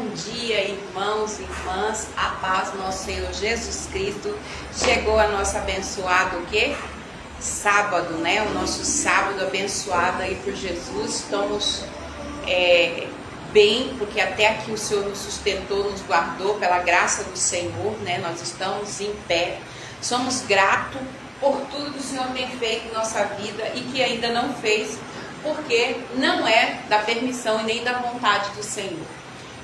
dia, irmãos e irmãs, a paz do nosso Senhor Jesus Cristo. Chegou a nossa abençoada o quê? Sábado, né? O nosso sábado abençoado aí por Jesus. Estamos bem, porque até aqui o Senhor nos sustentou, nos guardou pela graça do Senhor, né? Nós estamos em pé. Somos gratos por tudo que o Senhor tem feito em nossa vida e que ainda não fez, porque não é da permissão e nem da vontade do Senhor.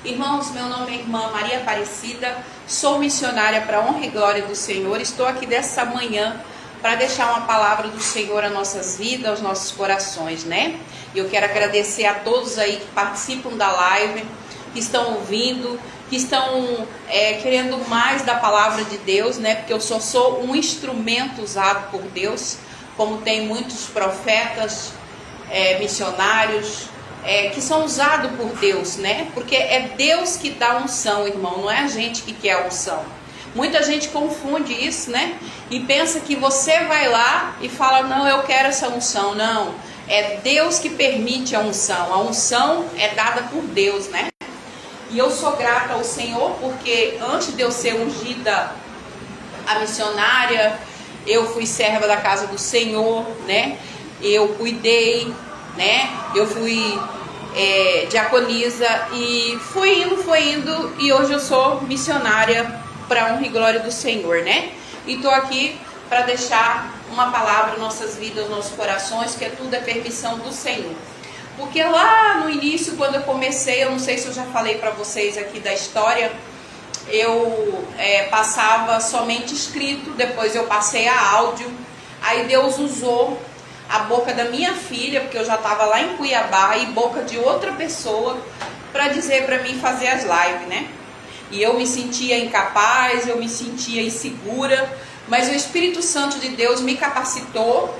Irmãos, meu nome é irmã Maria Aparecida, sou missionária para a honra e glória do Senhor. Estou aqui dessa manhã para deixar uma palavra do Senhor às nossas vidas, aos nossos corações, né? E eu quero agradecer a todos aí que participam da live, que estão ouvindo, que estão querendo mais da palavra de Deus, né? Porque eu só sou um instrumento usado por Deus, como tem muitos profetas, missionários, que são usados por Deus, né? Porque é Deus que dá unção, irmão, não é a gente que quer a unção. Muita gente confunde isso, né? E pensa que você vai lá e fala, não, eu quero essa unção. Não, é Deus que permite a unção. A unção é dada por Deus, né? E eu sou grata ao Senhor, porque antes de eu ser ungida a missionária, eu fui serva da casa do Senhor, né? Eu cuidei, né? Eu fui diaconisa e foi indo, e hoje eu sou missionária para a honra e glória do Senhor, né? E estou aqui para deixar uma palavra em nossas vidas, nos nossos corações, que tudo é permissão do Senhor. Porque lá no início, quando eu comecei, eu não sei se eu já falei para vocês aqui da história, eu passava somente escrito, depois eu passei a áudio, aí Deus usou a boca da minha filha, porque eu já estava lá em Cuiabá, e boca de outra pessoa, para dizer para mim fazer as lives, né? E eu me sentia incapaz, eu me sentia insegura, mas o Espírito Santo de Deus me capacitou,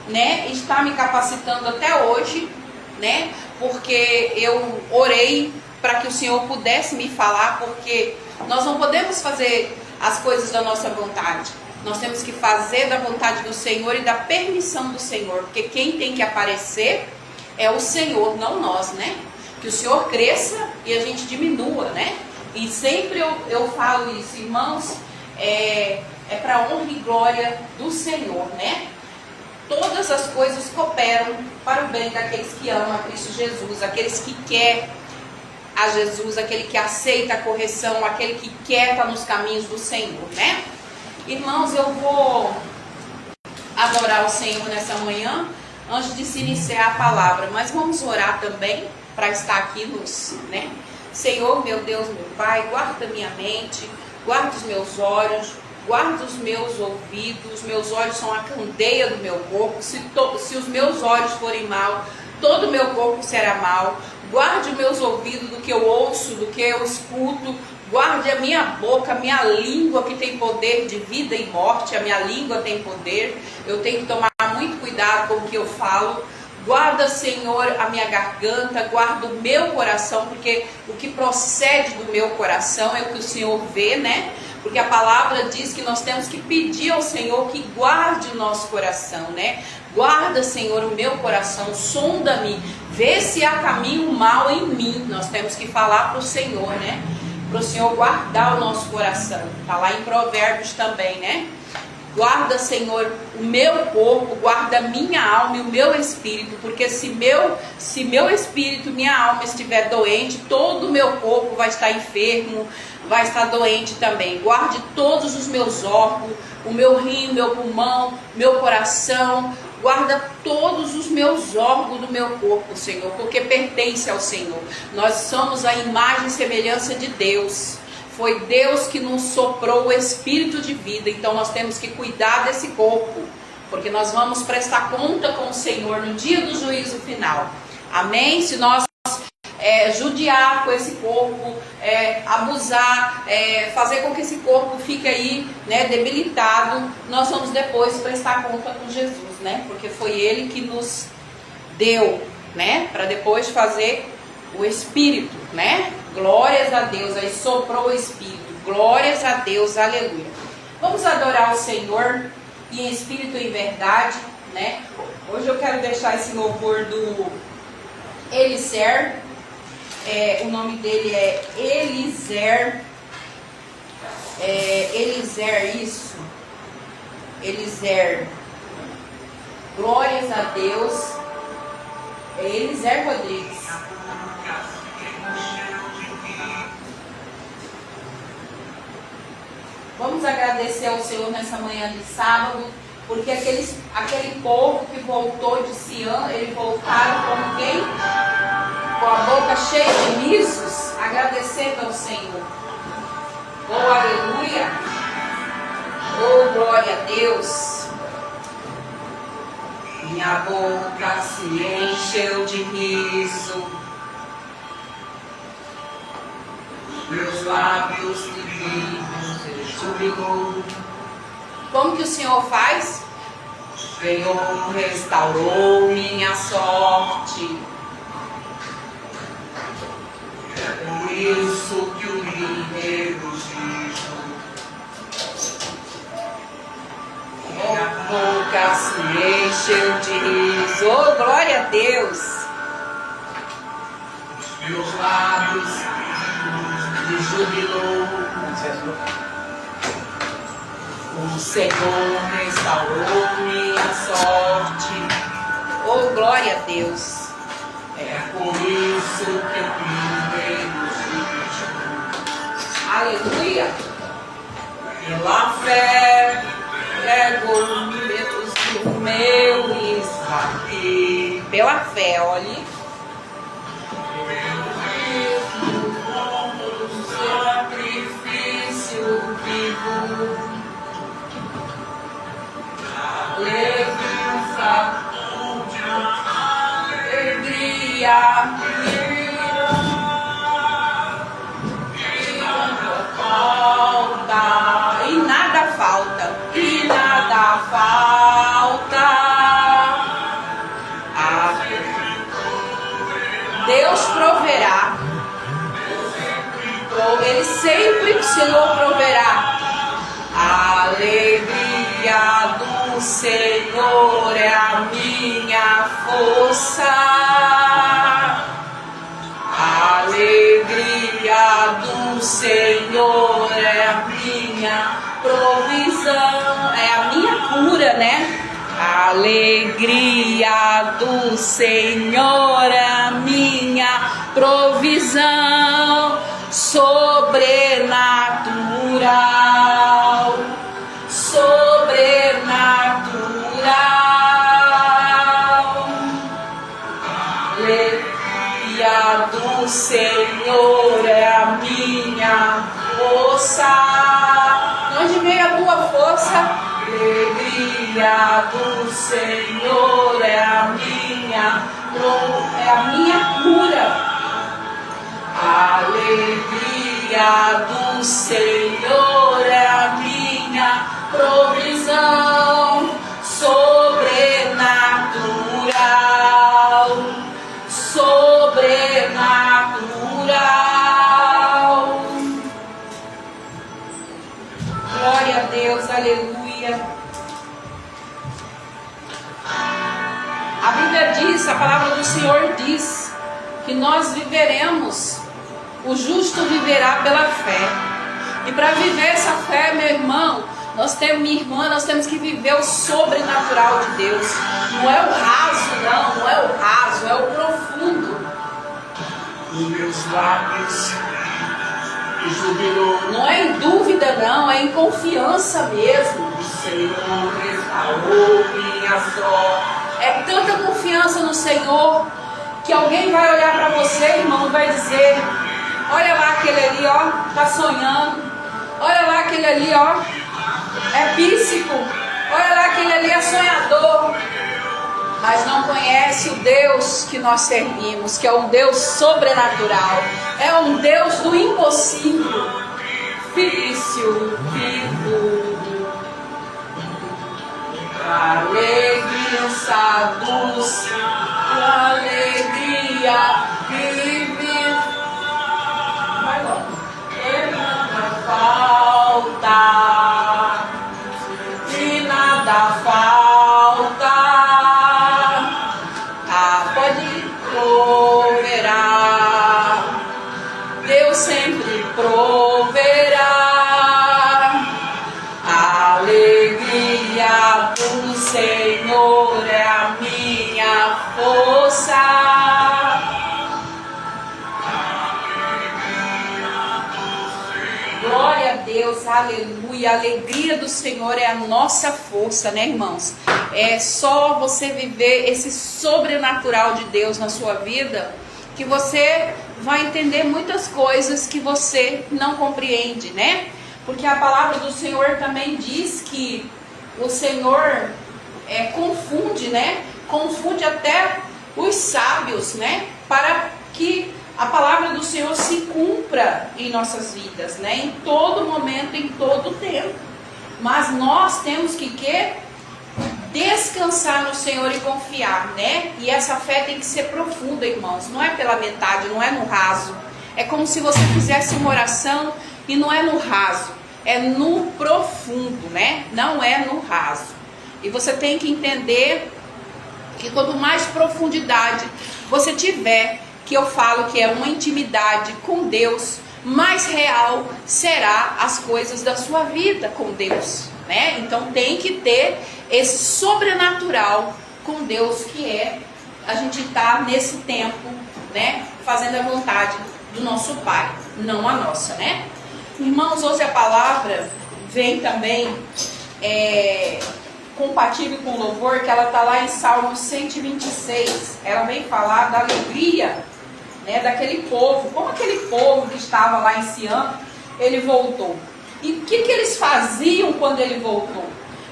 né? Está me capacitando até hoje, né? Porque eu orei para que o Senhor pudesse me falar, porque nós não podemos fazer as coisas da nossa vontade. Nós temos que fazer da vontade do Senhor e da permissão do Senhor, porque quem tem que aparecer é o Senhor, não nós, né? Que o Senhor cresça e a gente diminua, né? E sempre eu falo isso, irmãos, é para a honra e glória do Senhor, né? Todas as coisas cooperam para o bem daqueles que amam a Cristo Jesus, aqueles que querem a Jesus, aquele que aceita a correção, aquele que quer estar nos caminhos do Senhor, né? Irmãos, eu vou adorar o Senhor nessa manhã, antes de se iniciar a palavra, mas vamos orar também, para estar aqui né? Senhor, meu Deus, meu Pai, guarda minha mente, guarda os meus olhos, guarda os meus ouvidos. Os meus olhos são a candeia do meu corpo. Se os meus olhos forem mal, todo o meu corpo será mal. Guarde os meus ouvidos do que eu ouço, do que eu escuto. Guarde a minha boca, a minha língua, que tem poder de vida e morte. A minha língua tem poder. Eu tenho que tomar muito cuidado com o que eu falo. Guarda, Senhor, a minha garganta, guarda o meu coração, porque o que procede do meu coração é o que o Senhor vê, né? Porque a palavra diz que nós temos que pedir ao Senhor que guarde o nosso coração, né? Guarda, Senhor, o meu coração, sonda-me, vê se há caminho mal em mim. Nós temos que falar para o Senhor, né? Para o Senhor guardar o nosso coração. Está lá em Provérbios também, né? Guarda, Senhor, o meu corpo, guarda a minha alma e o meu espírito, porque se meu espírito, minha alma estiver doente, todo o meu corpo vai estar enfermo, vai estar doente também. Guarde todos os meus órgãos, o meu rim, meu pulmão, meu coração, guarda todos os meus órgãos do meu corpo, Senhor, porque pertence ao Senhor. Nós somos a imagem e semelhança de Deus. Foi Deus que nos soprou o espírito de vida, então nós temos que cuidar desse corpo, porque nós vamos prestar conta com o Senhor no dia do juízo final. Amém? Se nós judiar com esse corpo, abusar, fazer com que esse corpo fique aí, né, debilitado, nós vamos depois prestar conta com Jesus, né? Porque foi Ele que nos deu, né, para depois fazer o Espírito, né? Glórias a Deus, aí soprou o Espírito. Glórias a Deus, aleluia. Vamos adorar o Senhor em espírito e em verdade, né? Hoje eu quero deixar esse louvor do Elisser. O nome dele é Eliezer. Eliezer, isso. Eliezer. Glórias a Deus. Eliezer Rodrigues. Vamos agradecer ao Senhor nessa manhã de sábado, porque aquele povo que voltou de Sião, eles voltaram como quem? Com a boca cheia de risos, agradecendo ao Senhor. Oh, aleluia! Oh, glória a Deus! Minha boca se encheu de riso, meus lábios divinos jubilou. Como que o Senhor faz? O Senhor restaurou minha sorte. É por isso que o guerreiro diz: minha boca se encheu de riso. Oh, glória a Deus! Os meus lábios de jubilou. O Senhor restaurou minha sorte. Oh, glória a Deus! É por isso que eu criei os. Aleluia! Pela fé, prego-me o meu esmaque. Pela fé, olhe. Sacrifício vivo. Lembrança, alegria, falta, e nada falta, e nada falta. Deus proverá. Ele sempre, o Senhor proverá. A alegria do Senhor é a minha força. A alegria do Senhor é a minha provisão, é a minha cura, né? A alegria do Senhor é a minha provisão sobrenatural. Sobrenatural. Alegria do Senhor é a minha força. De onde veio a tua força? Alegria do Senhor é a minha cura. A alegria do Senhor é a minha provisão sobrenatural. Sobrenatural. Glória a Deus, aleluia. A Bíblia diz, a palavra do Senhor diz que nós viveremos, o justo viverá pela fé. E para viver essa fé, meu irmão, minha irmã, nós temos que viver o sobrenatural de Deus. Não é o raso, não é o raso, é o profundo. Os meus lábios jubilou. Não é em dúvida, não, é em confiança mesmo. O Senhor restaurou minha sorte. É tanta confiança no Senhor que alguém vai olhar para você, irmão, e vai dizer: olha lá aquele ali, ó, tá sonhando. Olha lá aquele ali, ó, é píssico. Olha lá aquele ali, é sonhador. Mas não conhece o Deus que nós servimos, que é um Deus sobrenatural. É um Deus do impossível. Difícil, vivo. Alegria, luz, alegria, vive. Vai logo. E nada falta. E nada falta. Pode proverá. proverá. A alegria do Senhor é a minha força. Glória a Deus, aleluia. A alegria do Senhor é a nossa força, né, irmãos? É só você viver esse sobrenatural de Deus na sua vida que você vai entender muitas coisas que você não compreende, né? Porque a palavra do Senhor também diz que o Senhor confunde, né? Confunde até os sábios, né? Para que a palavra do Senhor se cumpra em nossas vidas, né? Em todo momento, em todo tempo. Mas nós temos que descansar no Senhor e confiar, né? E essa fé tem que ser profunda, irmãos. Não é pela metade, não é no raso. É como se você fizesse uma oração e não é no raso, é no profundo, né? Não é no raso. E você tem que entender que quanto mais profundidade você tiver, que eu falo que é uma intimidade com Deus, mais real será as coisas da sua vida com Deus, né? Então tem que ter esse sobrenatural com Deus, que é a gente estar nesse tempo, né? Fazendo a vontade do nosso Pai, não a nossa, né? Irmãos, hoje a palavra vem também compatível com o louvor, que ela está lá em Salmo 126. Ela vem falar da alegria, né, daquele povo, como aquele povo que estava lá em Sião, ele voltou. E o que eles faziam quando ele voltou?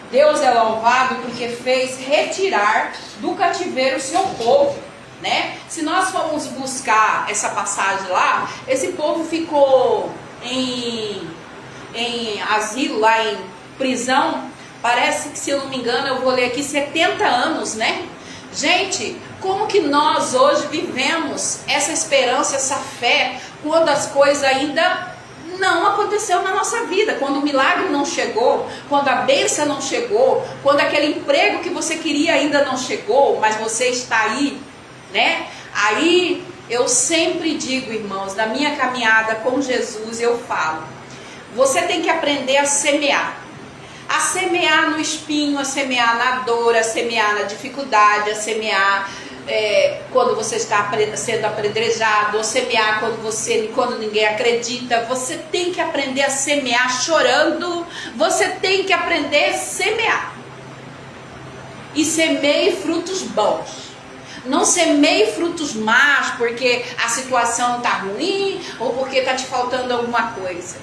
Deus é louvado porque fez retirar do cativeiro o seu povo, né? Se nós formos buscar essa passagem lá, esse povo ficou em asilo, lá em prisão, parece que, se eu não me engano, eu vou ler aqui, 70 anos, né? Gente, como que nós hoje vivemos essa esperança, essa fé, quando as coisas ainda não aconteceu na nossa vida, quando o milagre não chegou, quando a bênção não chegou, quando aquele emprego que você queria ainda não chegou, mas você está aí, né? Aí eu sempre digo, irmãos, na minha caminhada com Jesus, eu falo, você tem que aprender a semear. A semear no espinho, a semear na dor, a semear na dificuldade, a semear quando você está sendo apedrejado, ou semear quando ninguém acredita. Você tem que aprender a semear chorando, você tem que aprender a semear. E semeie frutos bons. Não semeie frutos más porque a situação está ruim ou porque está te faltando alguma coisa,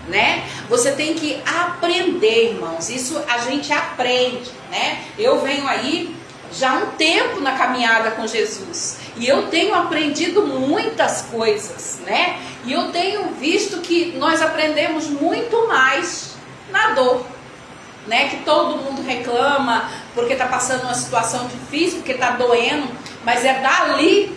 né? Você tem que aprender, irmãos. Isso a gente aprende, né? Eu venho aí já há um tempo na caminhada com Jesus e eu tenho aprendido muitas coisas, né? E eu tenho visto que nós aprendemos muito mais na dor, né? Que todo mundo reclama porque está passando uma situação difícil, porque está doendo, mas é dali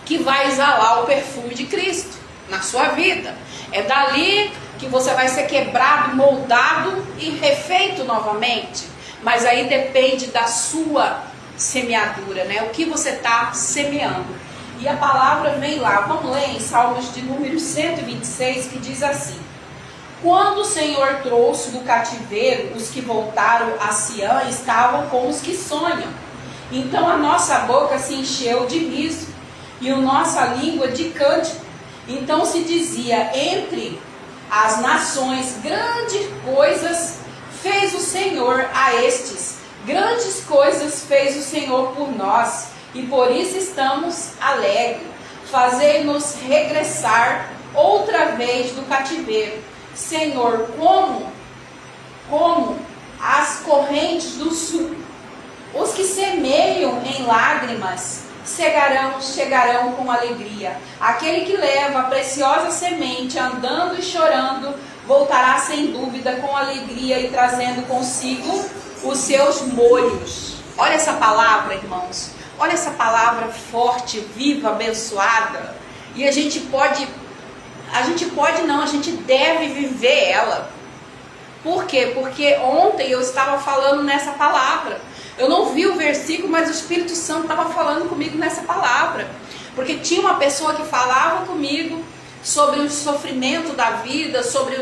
que vai exalar o perfume de Cristo na sua vida. É dali que você vai ser quebrado, moldado e refeito novamente. Mas aí depende da sua semeadura, né? O que você está semeando. E a palavra vem lá, vamos ler em Salmos de número 126, que diz assim: quando o Senhor trouxe do cativeiro os que voltaram a Sião, estavam como os que sonham. Então a nossa boca se encheu de riso e a nossa língua de cântico. Então se dizia entre as nações, grandes coisas fez o Senhor a estes, grandes coisas fez o Senhor por nós, e por isso estamos alegres. Fazei-nos regressar outra vez do cativeiro, Senhor, como as correntes do sul. Os que semeiam em lágrimas chegarão com alegria. Aquele que leva a preciosa semente andando e chorando, voltará sem dúvida com alegria e trazendo consigo os seus molhos. Olha essa palavra, irmãos. Olha essa palavra forte, viva, abençoada. E a gente deve viver ela. Por quê? Porque ontem eu estava falando nessa palavra. Eu não vi o versículo, mas o Espírito Santo estava falando comigo nessa palavra. Porque tinha uma pessoa que falava comigo sobre o sofrimento da vida, sobre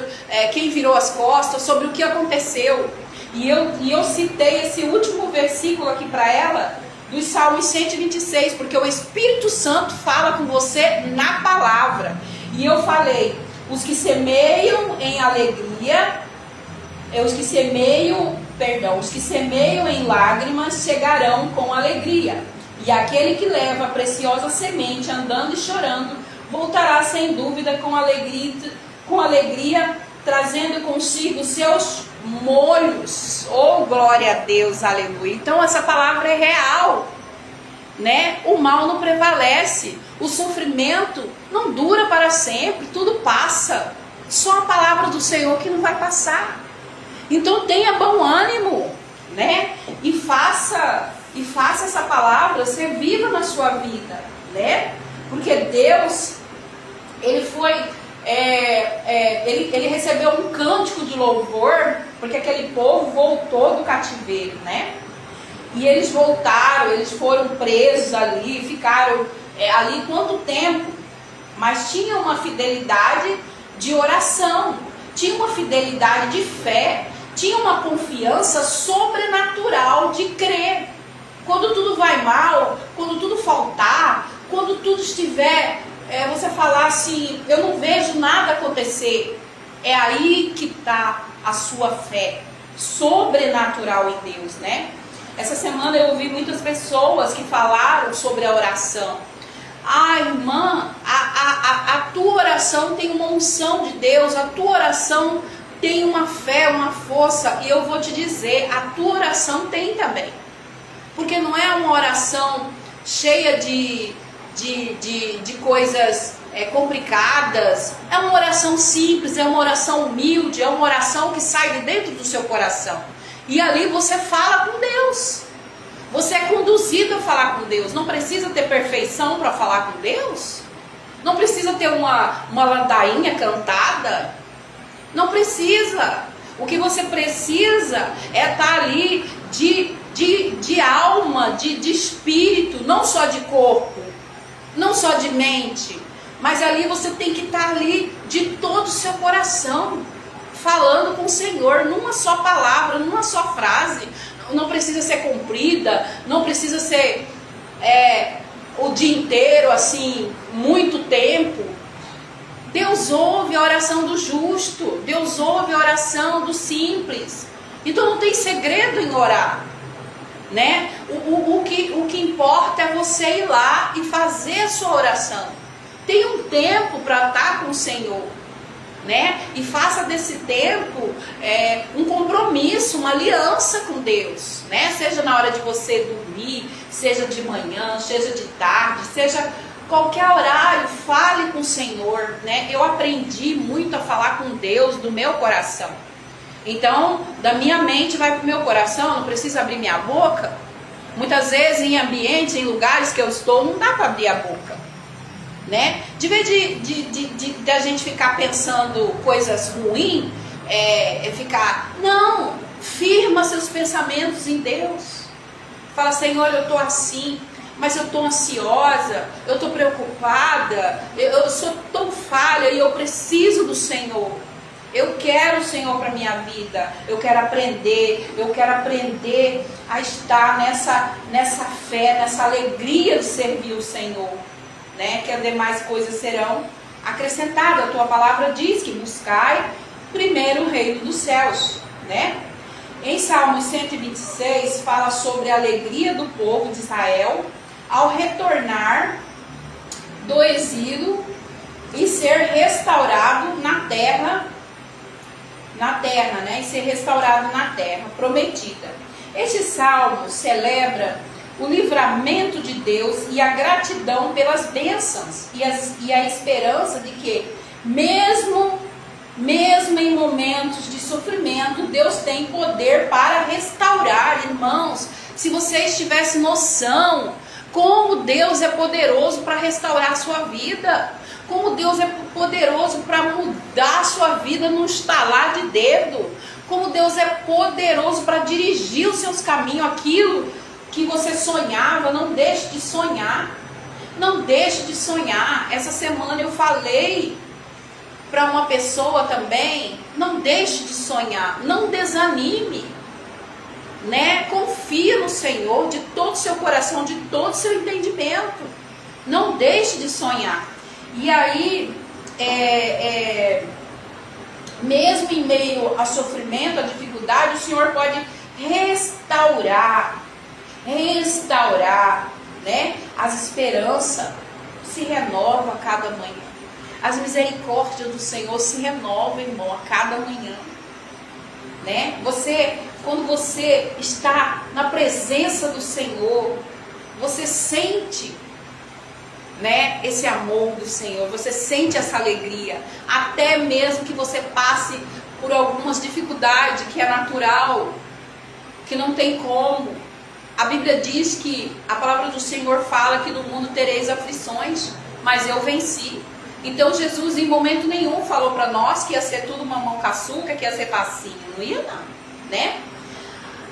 quem virou as costas, sobre o que aconteceu. E eu citei esse último versículo aqui para ela, dos Salmos 126, porque o Espírito Santo fala com você na palavra. E eu falei, os que semeiam em alegria, os que semeiam em lágrimas chegarão com alegria. E aquele que leva a preciosa semente andando e chorando, voltará sem dúvida com alegria, trazendo consigo seus molhos. Oh, glória a Deus, aleluia. Então essa palavra é real, né? O mal não prevalece, o sofrimento não dura para sempre, tudo passa. Só a palavra do Senhor que não vai passar. Então tenha bom ânimo, né? E faça essa palavra ser viva na sua vida, né? Porque Deus, ele recebeu um cântico de louvor, porque aquele povo voltou do cativeiro, né? E eles voltaram, eles foram presos ali, ficaram ali quanto tempo? Mas tinha uma fidelidade de oração, tinha uma fidelidade de fé, tinha uma confiança sobrenatural de crer. Quando tudo vai mal, quando tudo faltar, quando tudo estiver, você falar assim, eu não vejo nada acontecer, é aí que está a sua fé sobrenatural em Deus, né? Essa semana eu ouvi muitas pessoas que falaram sobre a oração. Ah, irmã, a tua oração tem uma unção de Deus, a tua oração tem uma fé, uma força. E eu vou te dizer, a tua oração tem também. Porque não é uma oração cheia de coisas complicadas. É uma oração simples, é uma oração humilde, é uma oração que sai de dentro do seu coração. E ali você fala com Deus. Você é conduzido a falar com Deus. Não precisa ter perfeição para falar com Deus. Não precisa ter uma ladainha cantada. Não precisa. O que você precisa é estar ali de alma, de espírito, não só de corpo, não só de mente. Mas ali você tem que estar ali de todo o seu coração, falando com o Senhor, numa só palavra, numa só frase. Não precisa ser comprida, não precisa ser o dia inteiro, assim, muito tempo. Deus ouve a oração do justo, Deus ouve a oração do simples. Então não tem segredo em orar, né? O que importa é você ir lá e fazer a sua oração. Tem um tempo para estar com o Senhor, né? E faça desse tempo um compromisso, uma aliança com Deus, né? Seja na hora de você dormir, seja de manhã, seja de tarde, seja qualquer horário, fale com o Senhor, né? Eu aprendi muito a falar com Deus do meu coração. Então, da minha mente vai para o meu coração, eu não preciso abrir minha boca. Muitas vezes em ambientes, em lugares que eu estou, não dá para abrir a boca, né? De vez de a gente ficar pensando coisas ruins, não, firma seus pensamentos em Deus. Fala, Senhor, eu estou assim, mas eu estou ansiosa, eu estou preocupada, eu sou tão falha e eu preciso do Senhor. Eu quero o Senhor para a minha vida, eu quero aprender a estar nessa fé, nessa alegria de servir o Senhor, né? Que as demais coisas serão acrescentadas. A tua palavra diz que buscai primeiro o reino dos céus, né? Em Salmos 126 fala sobre a alegria do povo de Israel ao retornar do exílio e ser restaurado na terra, né? E ser restaurado na terra prometida. Este salmo celebra o livramento de Deus e a gratidão pelas bênçãos e a esperança de que mesmo em momentos de sofrimento, Deus tem poder para restaurar. Irmãos, se vocês tivessem noção como Deus é poderoso para restaurar a sua vida, como Deus é poderoso para mudar a sua vida num estalar de dedo, como Deus é poderoso para dirigir os seus caminhos, aquilo que você sonhava, não deixe de sonhar. Não deixe de sonhar. Essa semana eu falei para uma pessoa também, não deixe de sonhar, não desanime, né? Confia no Senhor de todo o seu coração, de todo o seu entendimento. Não deixe de sonhar. E aí, mesmo em meio a sofrimento, a dificuldade, o Senhor pode restaurar, né? As esperanças se renovam a cada manhã. As misericórdias do Senhor se renovam, irmão, a cada manhã, né? Quando você está na presença do Senhor, você sente, né, esse amor do Senhor, você sente essa alegria, até mesmo que você passe por algumas dificuldades, que é natural, que não tem como. A Bíblia diz que a palavra do Senhor fala que no mundo tereis aflições, mas eu venci. Então Jesus em momento nenhum falou para nós que ia ser tudo mamão com açúcar, que ia ser facinho, não ia não, né?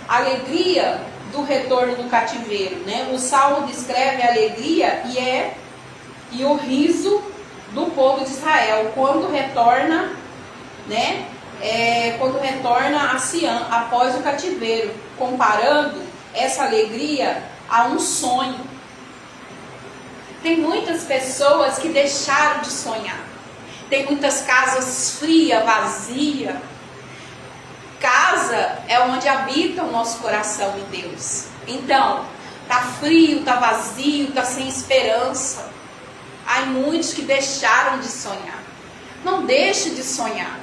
A alegria do retorno do cativeiro, né? O Salmo descreve a alegria e o riso do povo de Israel quando retorna, né? Quando retorna a Sião após o cativeiro, comparando essa alegria a um sonho. Tem muitas pessoas que deixaram de sonhar. Tem muitas casas frias, vazias. Casa é onde habita o nosso coração em Deus. Então, tá frio, tá vazio, tá sem esperança. Há muitos que deixaram de sonhar. Não deixe de sonhar.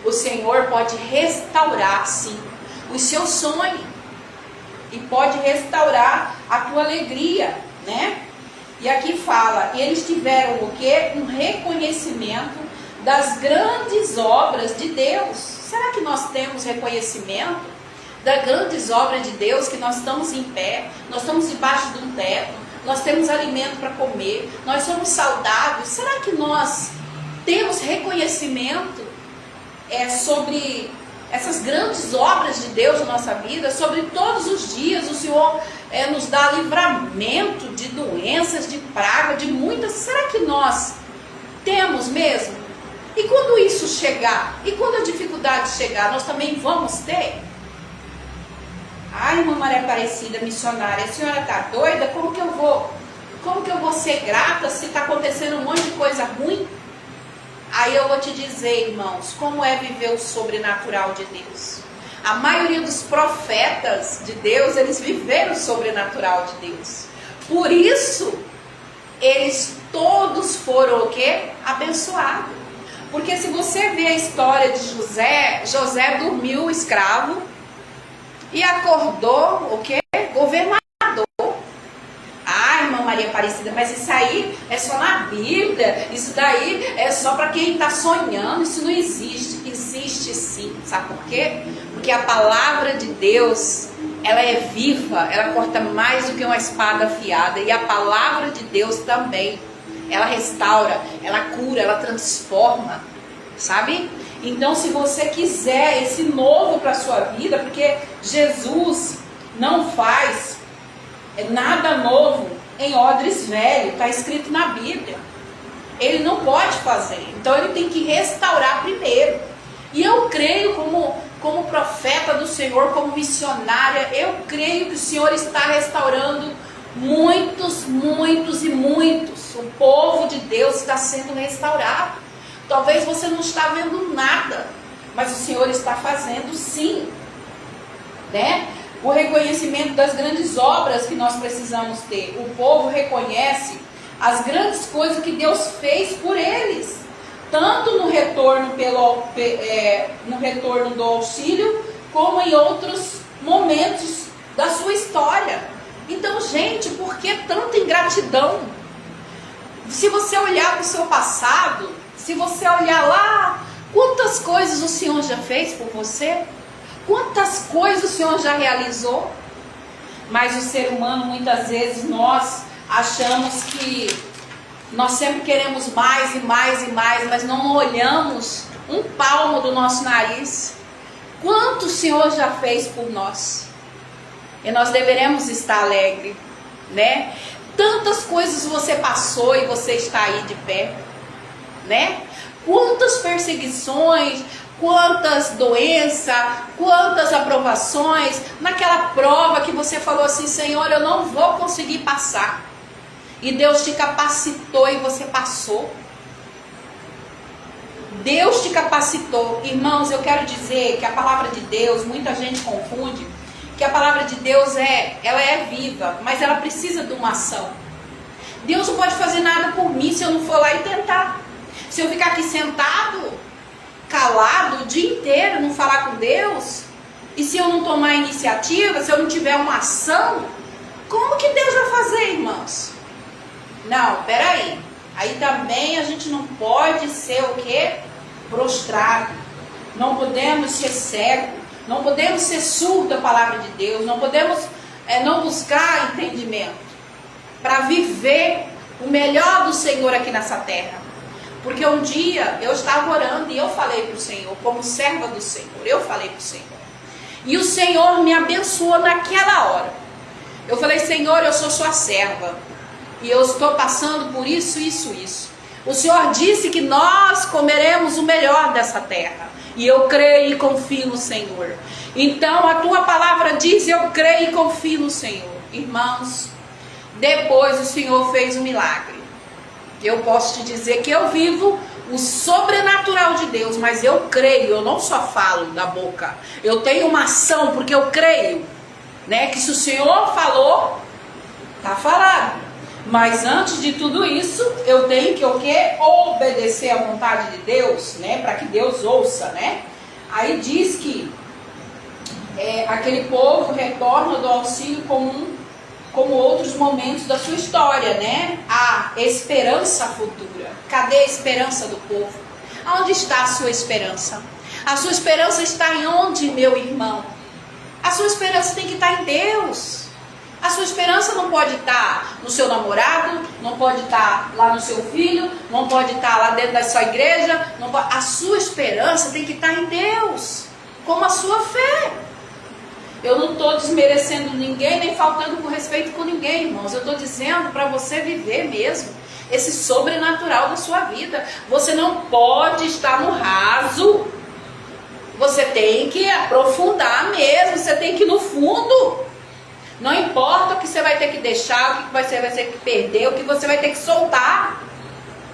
O Senhor pode restaurar, sim, os seus sonhos. E pode restaurar a tua alegria, né? E aqui fala, eles tiveram o quê? Um reconhecimento das grandes obras de Deus. Será que nós temos reconhecimento das grandes obras de Deus, que nós estamos em pé, nós estamos debaixo de um teto, nós temos alimento para comer, nós somos saudáveis? Será que nós temos reconhecimento sobre essas grandes obras de Deus na nossa vida? Sobre todos os dias o Senhor nos dá livramento de doenças, de praga, de muitas. Será que nós temos mesmo? E quando isso chegar, e quando a dificuldade chegar, nós também vamos ter? Ai, irmã Maria Aparecida, missionária, a senhora está doida? Como que eu vou ser grata se está acontecendo um monte de coisa ruim? Aí eu vou te dizer, irmãos, como é viver o sobrenatural de Deus. A maioria dos profetas de Deus, eles viveram o sobrenatural de Deus. Por isso, eles todos foram o quê? Abençoados. Porque se você vê a história de José, José dormiu escravo e acordou o quê? Governador. Ah, irmã Maria Aparecida, mas isso aí é só na Bíblia, isso daí é só para quem está sonhando, isso não existe. Existe sim, sabe por quê? Porque a palavra de Deus, ela é viva, ela corta mais do que uma espada afiada, e a palavra de Deus também, ela restaura, ela cura, ela transforma, sabe? Então, se você quiser esse novo para a sua vida, porque Jesus não faz nada novo em odres velho, está escrito na Bíblia. Ele não pode fazer, então ele tem que restaurar primeiro. E eu creio, como profeta do Senhor, como missionária, eu creio que o Senhor está restaurando muitos. O povo de Deus está sendo restaurado. Talvez você não está vendo nada, mas o Senhor está fazendo sim, né? O reconhecimento das grandes obras que nós precisamos ter. O povo reconhece as grandes coisas que Deus fez por eles, tanto no retorno no retorno do auxílio, como em outros momentos da sua história. Então, gente, por que tanta ingratidão? Se você olhar para o seu passado, se você olhar lá, quantas coisas o Senhor já fez por você? Quantas coisas o Senhor já realizou? Mas o ser humano, muitas vezes, nós achamos que nós sempre queremos mais e mais e mais, mas não olhamos um palmo do nosso nariz. Quanto o Senhor já fez por nós? E nós deveremos estar alegres, né? Tantas coisas você passou e você está aí de pé, né? Quantas perseguições, quantas doenças, quantas aprovações, naquela prova que você falou assim, Senhor, eu não vou conseguir passar. E Deus te capacitou e você passou. Deus te capacitou. Irmãos, eu quero dizer que a palavra de Deus, muita gente confunde, que a palavra de Deus ela é viva, mas ela precisa de uma ação. Deus não pode fazer nada por mim se eu não for lá e tentar. Se eu ficar aqui sentado, calado o dia inteiro, não falar com Deus, e se eu não tomar iniciativa, se eu não tiver uma ação, como que Deus vai fazer, irmãos? Não, peraí. Aí também a gente não pode ser o quê? Prostrado. Não podemos ser cego. Não podemos ser surdo à palavra de Deus. Não podemos não buscar entendimento para viver o melhor do Senhor aqui nessa terra. Porque um dia eu estava orando e eu falei para o Senhor, como serva do Senhor, eu falei para o Senhor. E o Senhor me abençoou naquela hora. Eu falei, Senhor, eu sou sua serva. E eu estou passando por isso, isso, isso. O Senhor disse que nós comeremos o melhor dessa terra. E eu creio e confio no Senhor. Então a tua palavra diz, eu creio e confio no Senhor. Irmãos, depois o Senhor fez um milagre. Eu posso te dizer que eu vivo o sobrenatural de Deus, mas eu creio, eu não só falo da boca. Eu tenho uma ação, porque eu creio, né? Que se o Senhor falou, está falado. Mas antes de tudo isso, eu tenho que o quê? Obedecer à vontade de Deus, né? Para que Deus ouça, né? Aí diz que aquele povo retorna do auxílio comum como outros momentos da sua história, né? A esperança futura. Cadê a esperança do povo? Aonde está a sua esperança? A sua esperança está em onde, meu irmão? A sua esperança tem que estar em Deus. A sua esperança não pode estar no seu namorado, não pode estar lá no seu filho, não pode estar lá dentro da sua igreja. Não pode... A sua esperança tem que estar em Deus, como a sua fé. Eu não estou desmerecendo ninguém, nem faltando com respeito com ninguém, irmãos. Eu estou dizendo para você viver mesmo esse sobrenatural da sua vida. Você não pode estar no raso. Você tem que aprofundar mesmo, você tem que ir no fundo. Não importa o que você vai ter que deixar, o que você vai ter que perder, o que você vai ter que soltar.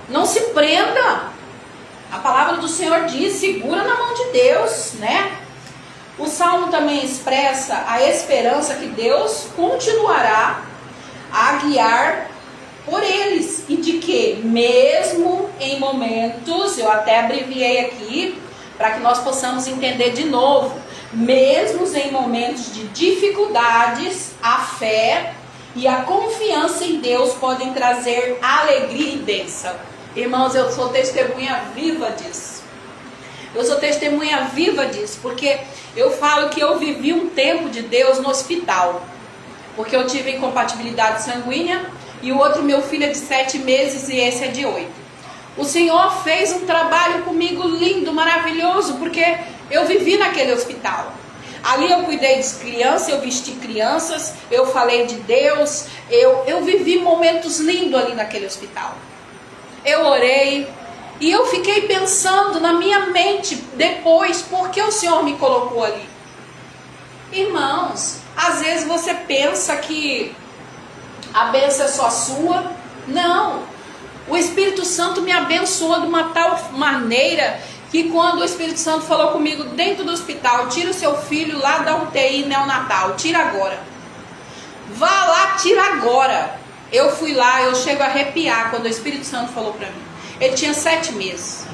Não se prenda. A palavra do Senhor diz, segura na mão de Deus, né? O Salmo também expressa a esperança que Deus continuará a guiar por eles. E de que, mesmo em momentos, eu até abreviei aqui, para que nós possamos entender de novo. Mesmo em momentos de dificuldades, a fé e a confiança em Deus podem trazer alegria e bênção. Irmãos, eu sou testemunha viva disso. Eu sou testemunha viva disso, porque eu falo que eu vivi um tempo de Deus no hospital. Porque eu tive incompatibilidade sanguínea e o outro, meu filho, é de 7 meses e esse é de 8. O Senhor fez um trabalho comigo lindo, maravilhoso, porque eu vivi naquele hospital. Ali eu cuidei de crianças, eu vesti crianças, eu falei de Deus, eu vivi momentos lindos ali naquele hospital. Eu orei e eu fiquei pensando na minha mente depois, por que o Senhor me colocou ali? Irmãos, às vezes você pensa que a bênção é só sua. Não. O Espírito Santo me abençoou de uma tal maneira que quando o Espírito Santo falou comigo dentro do hospital, tira o seu filho lá da UTI neonatal, tira agora. Vá lá, tira agora. Eu fui lá, eu chego a arrepiar quando o Espírito Santo falou para mim. Ele tinha 7 meses.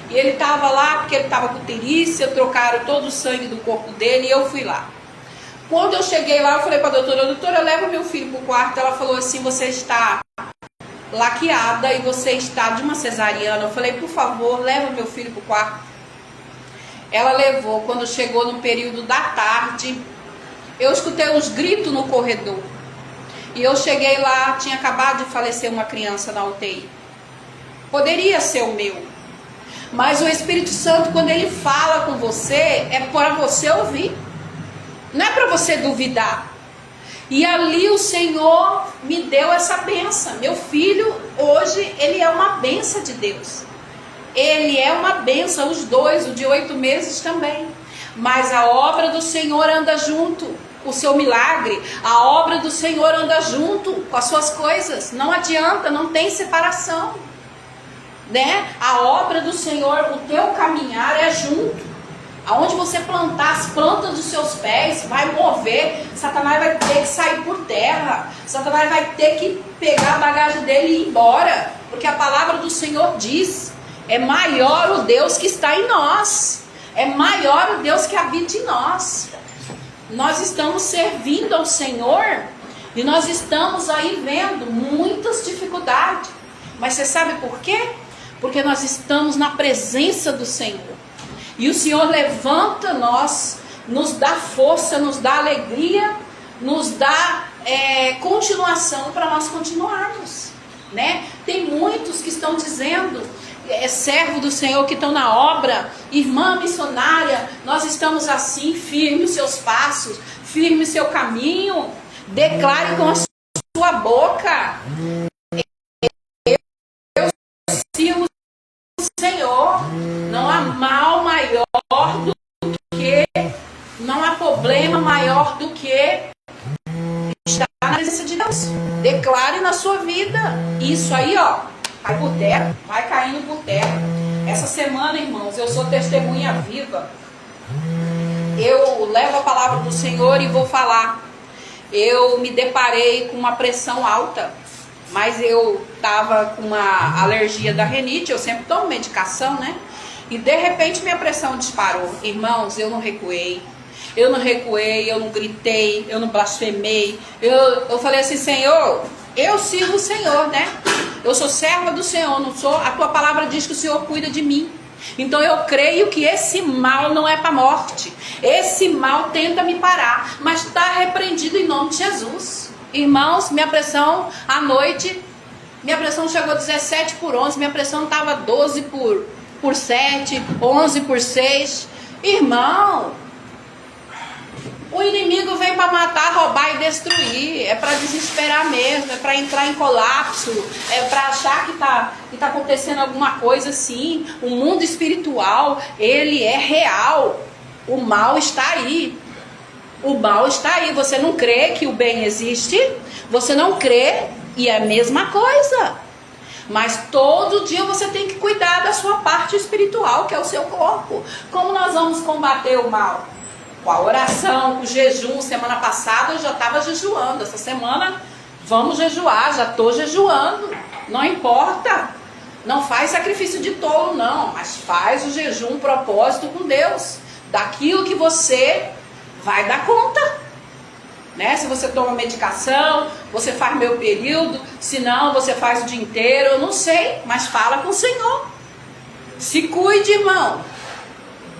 E ele estava lá porque ele estava com terícia, trocaram todo o sangue do corpo dele e eu fui lá. Quando eu cheguei lá, eu falei para a doutora, leva meu filho para o quarto. Ela falou assim, você está laqueada e você está de uma cesariana. Eu falei, por favor, leva meu filho para o quarto. Ela levou. Quando chegou no período da tarde, eu escutei uns gritos no corredor. E eu cheguei lá, tinha acabado de falecer uma criança na UTI. Poderia ser o meu. Mas o Espírito Santo, quando ele fala com você, é para você ouvir. Não é para você duvidar. E ali o Senhor me deu essa bênção. Meu filho, hoje, ele é uma bênção de Deus. ele é uma bênção, os dois, o de 8 meses também. Mas a obra do Senhor anda junto, o seu milagre, a obra do Senhor anda junto com as suas coisas. Não adianta, não tem separação, né? A obra do Senhor, o teu caminhar é junto. Aonde você plantar as plantas dos seus pés, vai mover. Satanás vai ter que sair por terra. Satanás vai ter que pegar a bagagem dele e ir embora. Porque a palavra do Senhor diz: é maior o Deus que está em nós. É maior o Deus que habita em nós. Nós estamos servindo ao Senhor e nós estamos aí vendo muitas dificuldades. Mas você sabe por quê? Porque nós estamos na presença do Senhor. E o Senhor levanta nós, nos dá força, nos dá alegria, nos dá continuação para nós continuarmos, né? Tem muitos que estão dizendo, servo do Senhor, que estão na obra, irmã missionária, nós estamos assim, firme os seus passos, firme o seu caminho, declare com a sua boca: eu sirvo o Senhor. Não há mal maior do que, não há problema maior do que estar na presença de Deus. Declare na sua vida. Isso aí, ó, cai por terra, vai caindo por terra. Essa semana, irmãos, eu sou testemunha viva. Eu levo a palavra do Senhor e vou falar. Eu me deparei com uma pressão alta, mas eu estava com uma alergia da rinite. Eu sempre tomo medicação, né? E de repente minha pressão disparou. Irmãos, eu não recuei, eu não gritei, eu não blasfemei. Eu falei assim: Senhor, eu sirvo o Senhor, né? Eu sou serva do Senhor, não sou. A tua palavra diz que o Senhor cuida de mim. Então eu creio que esse mal não é para a morte. Esse mal tenta me parar, mas está repreendido em nome de Jesus. Irmãos, minha pressão à noite, minha pressão chegou a 17/11, minha pressão estava 12/7, 11/6. Irmão, o inimigo vem para matar, roubar e destruir. É para desesperar mesmo, é para entrar em colapso, é para achar que tá acontecendo alguma coisa assim. O mundo espiritual, ele é real. O mal está aí. O mal está aí. Você não crê que o bem existe? Você não crê? E é a mesma coisa. Mas todo dia você tem que cuidar da sua parte espiritual, que é o seu corpo. Como nós vamos combater o mal? Com a oração, com o jejum. Semana passada eu já estava jejuando. Essa semana vamos jejuar, já estou jejuando. Não importa. Não faz sacrifício de tolo, não. Mas faz o jejum, um propósito com Deus. Daquilo que você vai dar conta. Né? Se você toma medicação, você faz meio período, se não, você faz o dia inteiro, eu não sei, mas fala com o Senhor. Se cuide, irmão.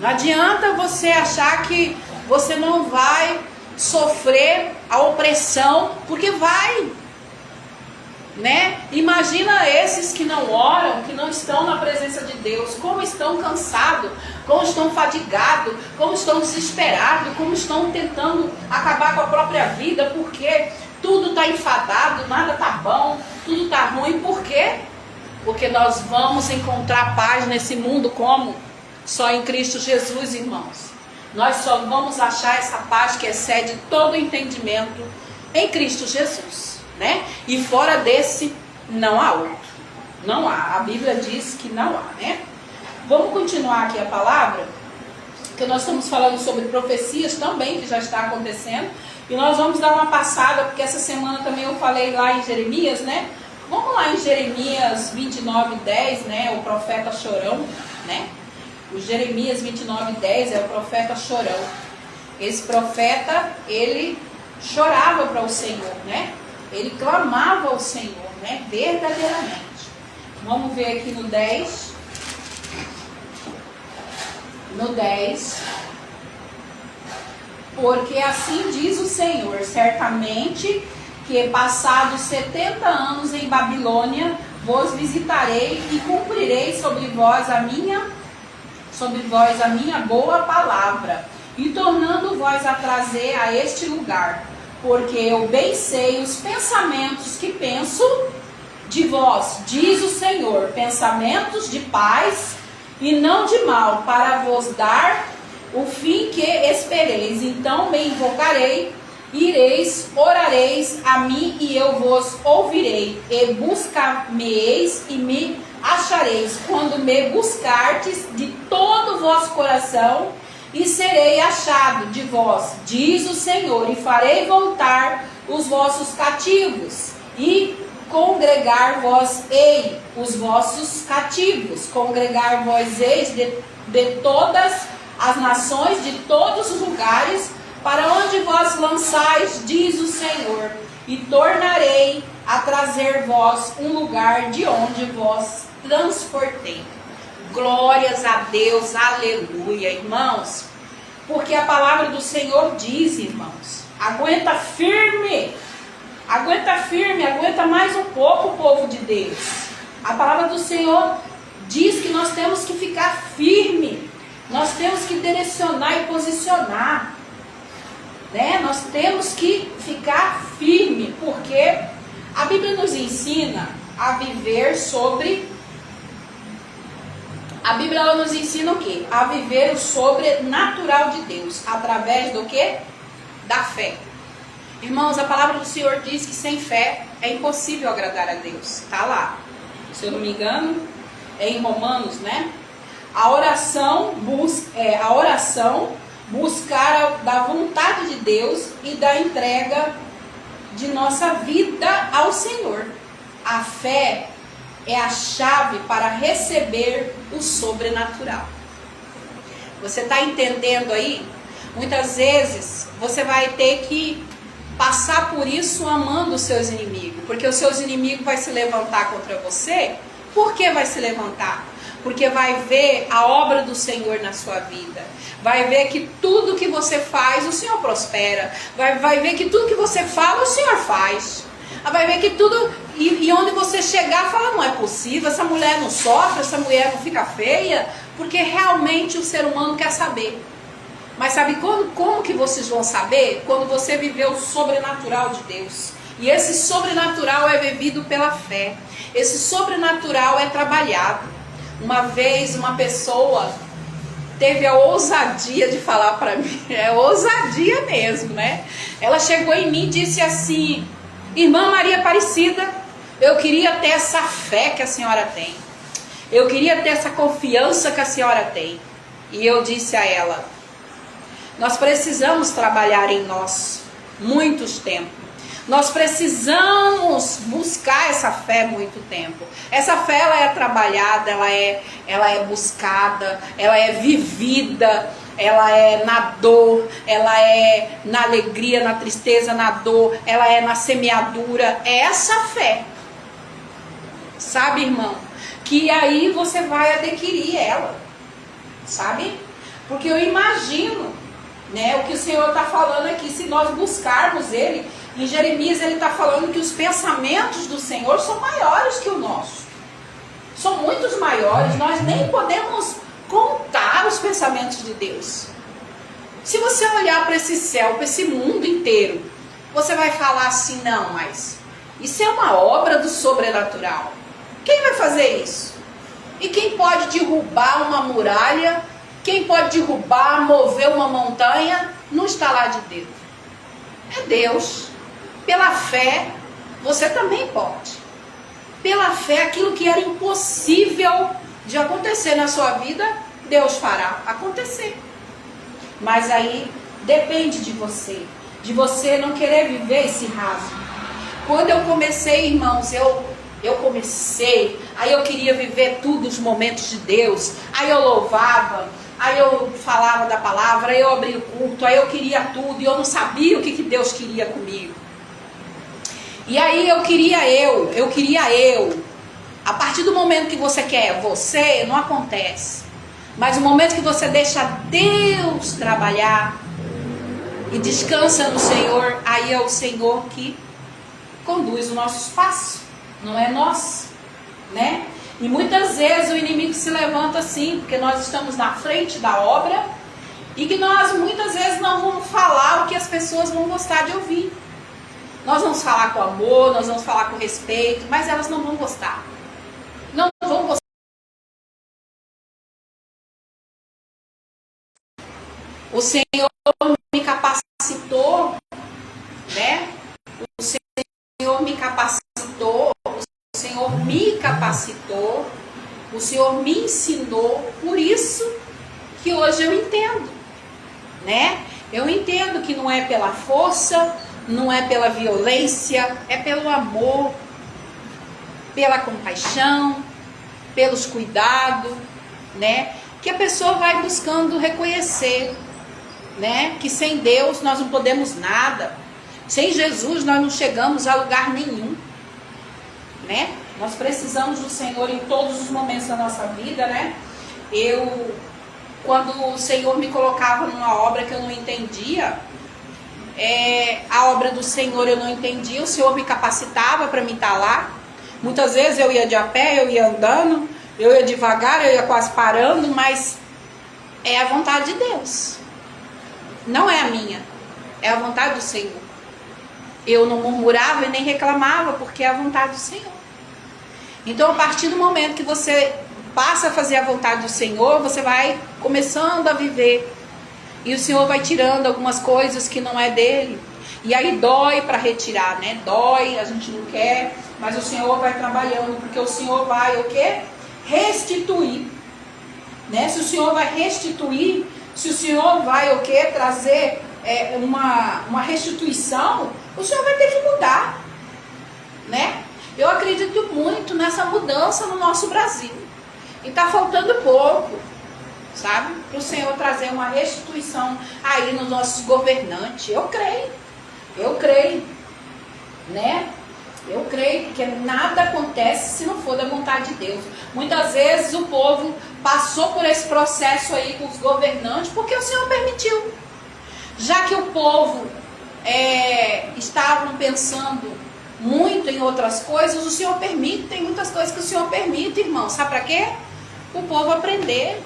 Não adianta você achar que você não vai sofrer a opressão, porque vai. Né? Imagina esses que não oram, que não estão na presença de Deus, como estão cansados, como estão fadigados, como estão desesperados, como estão tentando acabar com a própria vida, porque tudo está enfadado, nada está bom, tudo está ruim. Por quê? Porque nós vamos encontrar paz nesse mundo como? Só em Cristo Jesus, irmãos. Nós só vamos achar essa paz que excede todo entendimento em Cristo Jesus. Né? E fora desse não há outro. Não há. A Bíblia diz que não há, né? Vamos continuar aqui a palavra, porque nós estamos falando sobre profecias também, que já está acontecendo. E nós vamos dar uma passada, porque essa semana também eu falei lá em Jeremias, né? Vamos lá em Jeremias 29:10, né? O profeta chorão, né? O Jeremias 29:10 é o profeta chorão. Esse profeta, ele chorava para o Senhor, né? Ele clamava ao Senhor, né? Verdadeiramente. Vamos ver aqui no 10. No 10. Porque assim diz o Senhor: certamente que passados 70 anos em Babilônia, vos visitarei e cumprirei sobre vós a minha boa palavra, e tornando vós a trazer a este lugar. Porque eu bem sei os pensamentos que penso de vós, diz o Senhor, pensamentos de paz e não de mal, para vos dar o fim que espereis. Então me invocarei, ireis, orareis a mim e eu vos ouvirei, e buscar-me-eis e me achareis, quando me buscardes de todo o vosso coração, e serei achado de vós, diz o Senhor, e farei voltar os vossos cativos, e congregar-vos-ei os vossos cativos, congregar-vos-eis de todas as nações, de todos os lugares, para onde vós lançais, diz o Senhor, e tornarei a trazer vós um lugar de onde vós transportei. Glórias a Deus, aleluia, irmãos, porque a palavra do Senhor diz, irmãos, aguenta firme, aguenta mais um pouco, povo de Deus. A palavra do Senhor diz que nós temos que ficar firme, nós temos que direcionar e posicionar, né? Nós temos que ficar firme, porque a Bíblia nos ensina a viver sobre... A Bíblia ela nos ensina o quê? A viver o sobrenatural de Deus, através do quê? Da fé. Irmãos, a palavra do Senhor diz que sem fé é impossível agradar a Deus. Está lá. Se eu não me engano, é em Romanos, né? A oração buscar da vontade de Deus e da entrega de nossa vida ao Senhor. A fé é a chave para receber o sobrenatural. Você está entendendo aí? Muitas vezes você vai ter que passar por isso amando os seus inimigos, porque os seus inimigos vão se levantar contra você. Por que vai se levantar? Porque vai ver a obra do Senhor na sua vida, vai ver que tudo que você faz, o Senhor prospera, vai ver que tudo que você fala, o Senhor faz, vai ver que tudo, e onde você chegar, fala, não é possível, essa mulher não sofre, essa mulher não fica feia, porque realmente o ser humano quer saber. Mas sabe como que vocês vão saber? Quando você viver o sobrenatural de Deus. E esse sobrenatural é vivido pela fé. Esse sobrenatural é trabalhado. Uma vez uma pessoa teve a ousadia de falar para mim, é ousadia mesmo, né? Ela chegou em mim e disse assim: irmã Maria Aparecida, eu queria ter essa fé que a senhora tem. Eu queria ter essa confiança que a senhora tem. E eu disse a ela: nós precisamos trabalhar em nós muitos tempos. Nós precisamos buscar essa fé muito tempo. Essa fé ela é trabalhada, ela é buscada, ela é vivida, ela é na dor, ela é na alegria, na tristeza, na dor, ela é na semeadura. É essa fé. Sabe, irmão? Que aí você vai adquirir ela. Sabe? Porque eu imagino, né, o que o Senhor está falando aqui, se nós buscarmos Ele. Em Jeremias ele está falando que os pensamentos do Senhor são maiores que o nosso. São muitos maiores, nós nem podemos contar os pensamentos de Deus. Se você olhar para esse céu, para esse mundo inteiro, você vai falar assim, não, mas isso é uma obra do sobrenatural. Quem vai fazer isso? E quem pode derrubar uma muralha? Quem pode derrubar, mover uma montanha? No estalar de dedo. É Deus. Pela fé, você também pode. Pela fé, aquilo que era impossível de acontecer na sua vida, Deus fará acontecer. Mas aí depende de você não querer viver esse raso. Quando eu comecei, irmãos, eu comecei, aí eu queria viver tudo os momentos de Deus, aí eu louvava, aí eu falava da palavra, aí eu abria o culto, aí eu queria tudo, e eu não sabia o que Deus queria comigo. E aí eu queria eu. A partir do momento que você quer você, não acontece. Mas o momento que você deixa Deus trabalhar e descansa no Senhor, aí é o Senhor que conduz o nosso passo, não é nós, né? E muitas vezes o inimigo se levanta assim, porque nós estamos na frente da obra e que nós muitas vezes não vamos falar o que as pessoas vão gostar de ouvir. Nós vamos falar com amor, nós vamos falar com respeito, mas elas não vão gostar. Não vão gostar. O Senhor me capacitou, né? O Senhor me capacitou, o Senhor me capacitou, o Senhor me ensinou, por isso que hoje eu entendo, né? Eu entendo que não é pela força, não é pela violência, é pelo amor, pela compaixão, pelos cuidados, né? Que a pessoa vai buscando reconhecer, né? Que sem Deus nós não podemos nada. Sem Jesus nós não chegamos a lugar nenhum, né? Nós precisamos do Senhor em todos os momentos da nossa vida, né? Quando o Senhor me colocava numa obra que eu não entendia, a obra do Senhor eu não entendia, o Senhor me capacitava para me estar lá. Muitas vezes eu ia de a pé, eu ia andando, eu ia devagar, eu ia quase parando, mas é a vontade de Deus. Não é a minha, é a vontade do Senhor. Eu não murmurava e nem reclamava, porque é a vontade do Senhor. Então, a partir do momento que você passa a fazer a vontade do Senhor, você vai começando a viver. E o Senhor vai tirando algumas coisas que não é dele. E aí dói para retirar, né? Dói, a gente não quer, mas o Senhor vai trabalhando, porque o Senhor vai o quê? Restituir. Né? Se o Senhor vai restituir, se o Senhor vai o quê? Trazer uma restituição, o Senhor vai ter que mudar, né? Eu acredito muito nessa mudança no nosso Brasil. E está faltando pouco, sabe? Para o Senhor trazer uma restituição aí nos nossos governantes. Eu creio, né? Eu creio que nada acontece se não for da vontade de Deus. Muitas vezes o povo passou por esse processo aí com os governantes porque o Senhor permitiu. Já que o povo estavam pensando muito em outras coisas, o Senhor permite, tem muitas coisas que o Senhor permite, irmão. Sabe para quê? O povo aprender.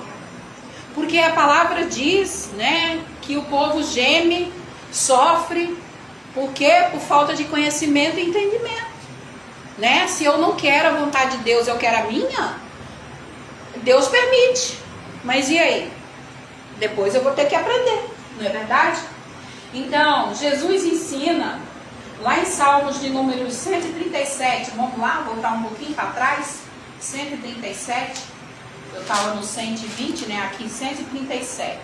Porque a palavra diz, né, que o povo geme, sofre, porque por falta de conhecimento e entendimento. Né? Se eu não quero a vontade de Deus, eu quero a minha, Deus permite. Mas e aí? Depois eu vou ter que aprender, não é verdade? Então, Jesus ensina, lá em Salmos de número 137, vamos lá, voltar um pouquinho para trás, 137, eu estava no 120, né, aqui 137,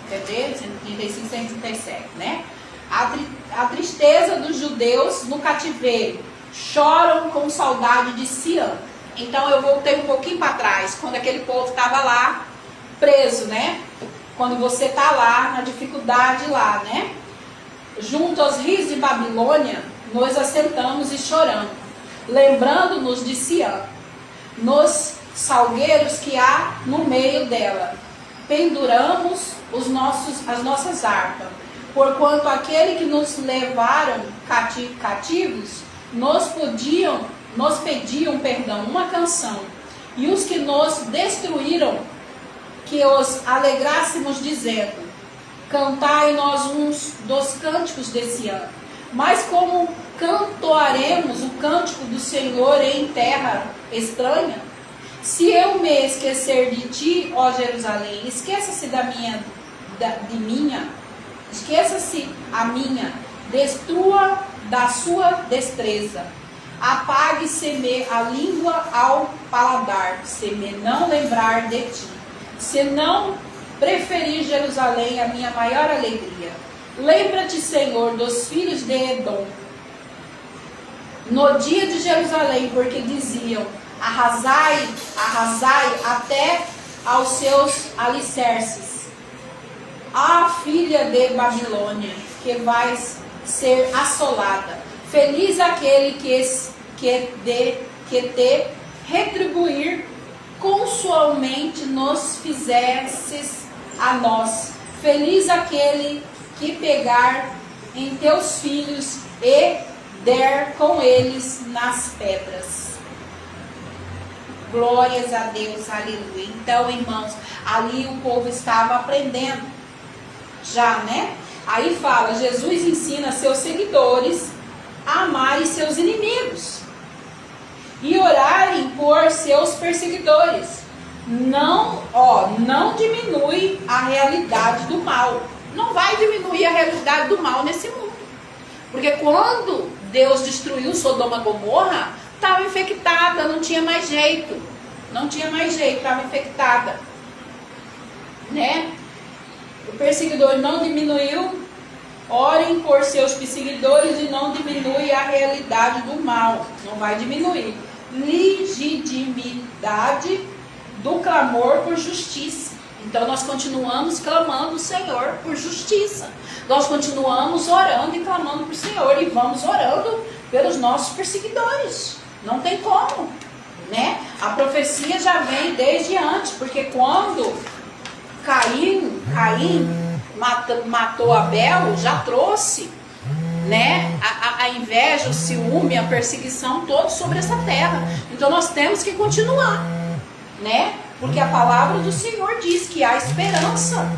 quer ver? 135, 137, né? A tristeza dos judeus no cativeiro, choram com saudade de Sião. Então eu voltei um pouquinho para trás, quando aquele povo estava lá, preso, né? Quando você está lá, na dificuldade lá, né? Junto aos rios de Babilônia, nós assentamos e choramos, lembrando-nos de Sião, nos salgueiros que há no meio dela. Penduramos as nossas harpas, porquanto aquele que nos levaram cativos, nos pediam perdão, uma canção, e os que nos destruíram, que os alegrássemos dizendo, cantai nós uns dos cânticos desse ano. Mas como cantoaremos o cântico do Senhor em terra estranha? Se eu me esquecer de ti, ó Jerusalém, esqueça-se de minha, esqueça-se a minha, destrua da sua destreza, apague-se-me a língua ao paladar, se me não lembrar de ti, se não preferir Jerusalém a minha maior alegria. Lembra-te, Senhor, dos filhos de Edom, no dia de Jerusalém, porque diziam, arrasai, arrasai até aos seus alicerces. Ah, filha de Babilônia, que vais ser assolada. Feliz aquele que te retribuir consualmente nos fizesses a nós. Feliz aquele que pegar em teus filhos e der com eles nas pedras. Glórias a Deus, aleluia. Então, irmãos, ali o povo estava aprendendo já, né? Aí fala, Jesus ensina seus seguidores a amarem seus inimigos e orarem por seus perseguidores. não diminui a realidade do mal. Não vai diminuir a realidade do mal nesse mundo. Porque quando Deus destruiu Sodoma e Gomorra, estava infectada, não tinha mais jeito. Não tinha mais jeito, estava infectada. Né? O perseguidor não diminuiu. Orem por seus perseguidores e não diminui a realidade do mal. Não vai diminuir. Legitimidade do clamor por justiça. Então nós continuamos clamando o Senhor por justiça. Nós continuamos orando e clamando para o Senhor. E vamos orando pelos nossos perseguidores. Não tem como, né? A profecia já vem desde antes. Porque quando Caim matou Abel, já trouxe, né, a inveja, o ciúme, a perseguição toda sobre essa terra. Então nós temos que continuar, né? Porque a palavra do Senhor diz que há esperança.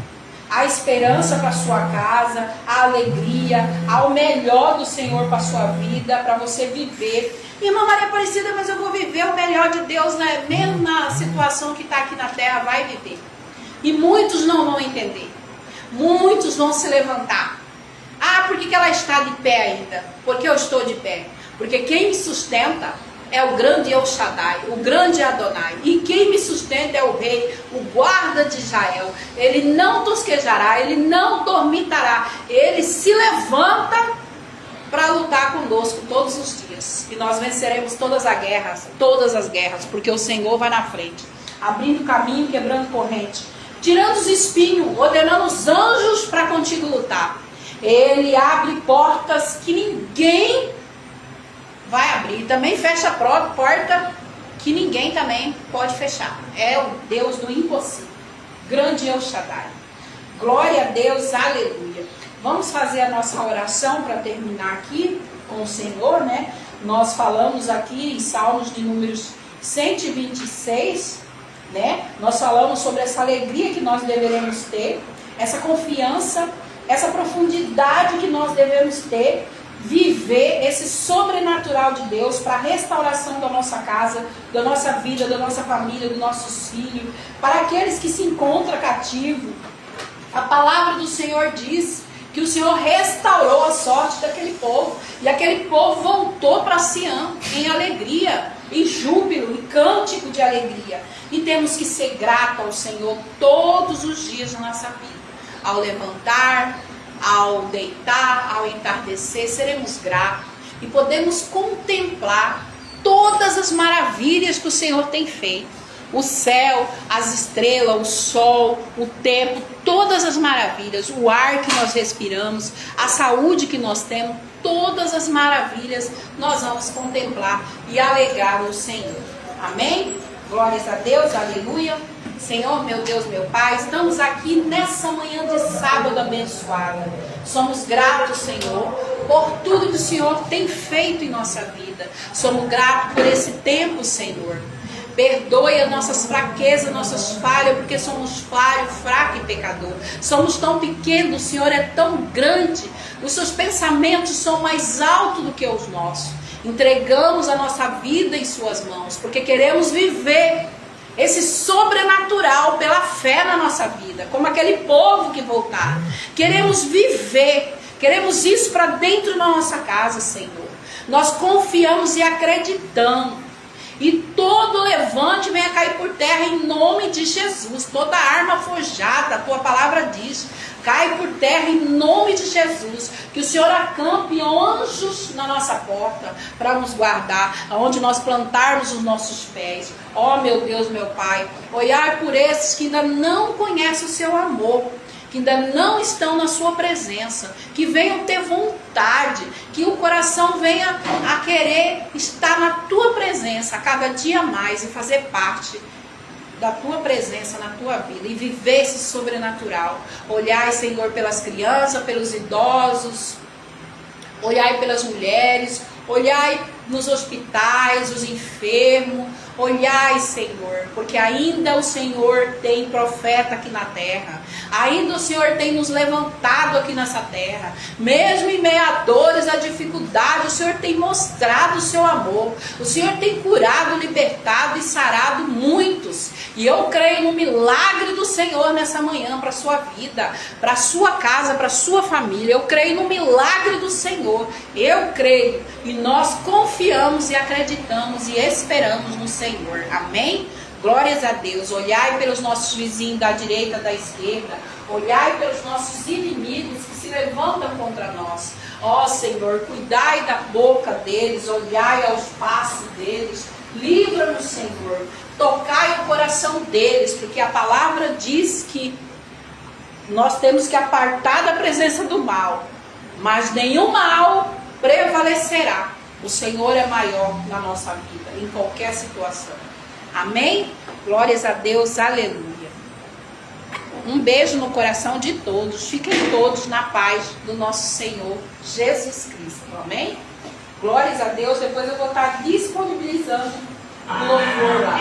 Há esperança para a sua casa, há alegria, há o melhor do Senhor para a sua vida, para você viver. Irmã Maria Aparecida, mas eu vou viver o melhor de Deus, né? Mesmo na situação que está aqui na terra, vai viver. E muitos não vão entender. Muitos vão se levantar. Ah, por que ela está de pé ainda? Porque eu estou de pé. Porque quem me sustenta é o grande El Shaddai, o grande Adonai. E quem me sustenta é o rei, o guarda de Israel. Ele não tosquejará, ele não dormitará. Ele se levanta para lutar conosco todos os dias. E nós venceremos todas as guerras, porque o Senhor vai na frente, abrindo caminho, quebrando corrente, tirando os espinhos, ordenando os anjos para contigo lutar. Ele abre portas que ninguém vai abrir. Também fecha a porta que ninguém também pode fechar. É o Deus do impossível. Grande El Shaddai. Glória a Deus, aleluia. Vamos fazer a nossa oração para terminar aqui com o Senhor, né? Nós falamos aqui em Salmos de números 126, né? Nós falamos sobre essa alegria que nós deveremos ter, essa confiança, essa profundidade que nós devemos ter, viver esse sobrenatural de Deus para a restauração da nossa casa, da nossa vida, da nossa família, dos nossos filhos, para aqueles que se encontram cativos. A palavra do Senhor diz que o Senhor restaurou a sorte daquele povo, e aquele povo voltou para Sião em alegria, em júbilo, em cântico de alegria. E temos que ser gratos ao Senhor todos os dias da nossa vida. Ao levantar, ao deitar, ao entardecer, seremos gratos e podemos contemplar todas as maravilhas que o Senhor tem feito. O céu, as estrelas, o sol, o tempo, todas as maravilhas, o ar que nós respiramos, a saúde que nós temos, todas as maravilhas nós vamos contemplar e alegrar no Senhor. Amém? Glórias a Deus, aleluia. Senhor, meu Deus, meu Pai, estamos aqui nessa manhã de sábado abençoada. Somos gratos, Senhor, por tudo que o Senhor tem feito em nossa vida. Somos gratos por esse tempo, Senhor. Perdoe as nossas fraquezas, nossas falhas, porque somos falhos, fracos e pecador. Somos tão pequenos, o Senhor é tão grande. Os seus pensamentos são mais altos do que os nossos. Entregamos a nossa vida em suas mãos, porque queremos viver esse sobrenatural pela fé na nossa vida, como aquele povo que voltaram. Queremos viver, queremos isso para dentro da nossa casa, Senhor. Nós confiamos e acreditamos. E todo levante venha cair por terra em nome de Jesus. Toda arma forjada, a tua palavra diz, cai por terra em nome de Jesus. Que o Senhor acampe anjos na nossa porta para nos guardar, aonde nós plantarmos os nossos pés. Ó meu Deus, meu Pai, olhar por esses que ainda não conhecem o seu amor, que ainda não estão na sua presença, que venham ter vontade, que o coração venha a querer estar na tua presença a cada dia mais e fazer parte da tua presença na tua vida e viver esse sobrenatural. Olhai, Senhor, pelas crianças, pelos idosos, olhai pelas mulheres, olhai nos hospitais, os enfermos, Olhai, Senhor, porque ainda o Senhor tem profeta aqui na terra. Ainda o Senhor tem nos levantado aqui nessa terra. Mesmo em meio a dores, a dificuldade, o Senhor tem mostrado o seu amor. O Senhor tem curado, libertado e sarado muitos. E eu creio no milagre do Senhor nessa manhã para a sua vida, para a sua casa, para a sua família. Eu creio no milagre do Senhor. Eu creio e nós confiamos e acreditamos e esperamos no Senhor. Amém? Glórias a Deus. Olhai pelos nossos vizinhos da direita, da esquerda. Olhai pelos nossos inimigos que se levantam contra nós. Ó Senhor, cuidai da boca deles, olhai aos passos deles. Livra-nos, Senhor. Tocai o coração deles, porque a palavra diz que nós temos que apartar da presença do mal, mas nenhum mal prevalecerá. O Senhor é maior na nossa vida, em qualquer situação. Amém? Glórias a Deus, aleluia. Um beijo no coração de todos. Fiquem todos na paz do nosso Senhor Jesus Cristo. Amém? Glórias a Deus. Depois eu vou estar disponibilizando o louvor lá.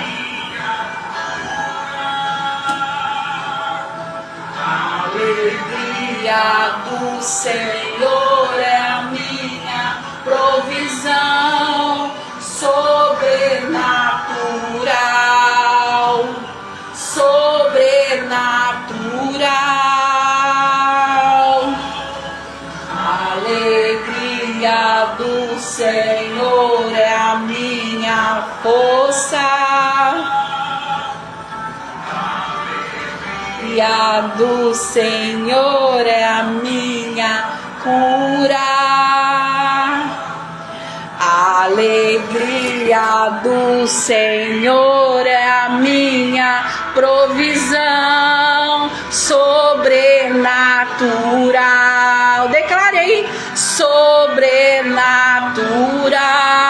A alegria do Senhor é a minha provisão sobrenatural, sobrenatural. A alegria do Senhor é a minha força. A alegria do Senhor é a minha cura. A alegria do Senhor é a minha provisão sobrenatural. Declarei sobrenatural.